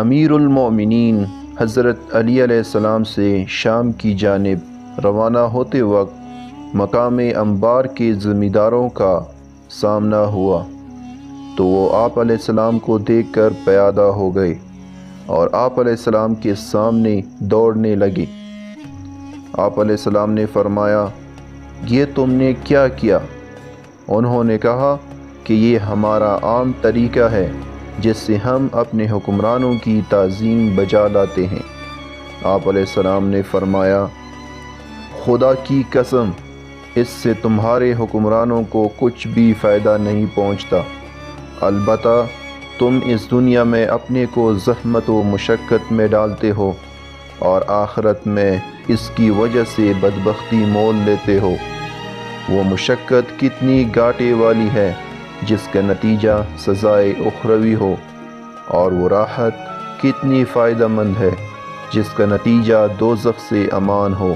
امیر المومنین حضرت علی علیہ السلام سے شام کی جانب روانہ ہوتے وقت مقام انبار کے زمینداروں کا سامنا ہوا تو وہ آپ علیہ السلام کو دیکھ کر پیادہ ہو گئے اور آپ علیہ السلام کے سامنے دوڑنے لگے۔ آپ علیہ السلام نے فرمایا، یہ تم نے کیا کیا؟ انہوں نے کہا کہ یہ ہمارا عام طریقہ ہے جس سے ہم اپنے حکمرانوں کی تعظیم بجا لاتے ہیں۔ آپ علیہ السلام نے فرمایا، خدا کی قسم، اس سے تمہارے حکمرانوں کو کچھ بھی فائدہ نہیں پہنچتا، البتہ تم اس دنیا میں اپنے کو زحمت و مشقت میں ڈالتے ہو اور آخرت میں اس کی وجہ سے بدبختی مول لیتے ہو۔ وہ مشقت کتنی گھاٹے والی ہے جس کا نتیجہ سزائے اخروی ہو، اور وہ راحت کتنی فائدہ مند ہے جس کا نتیجہ دوزخ سے امان ہو۔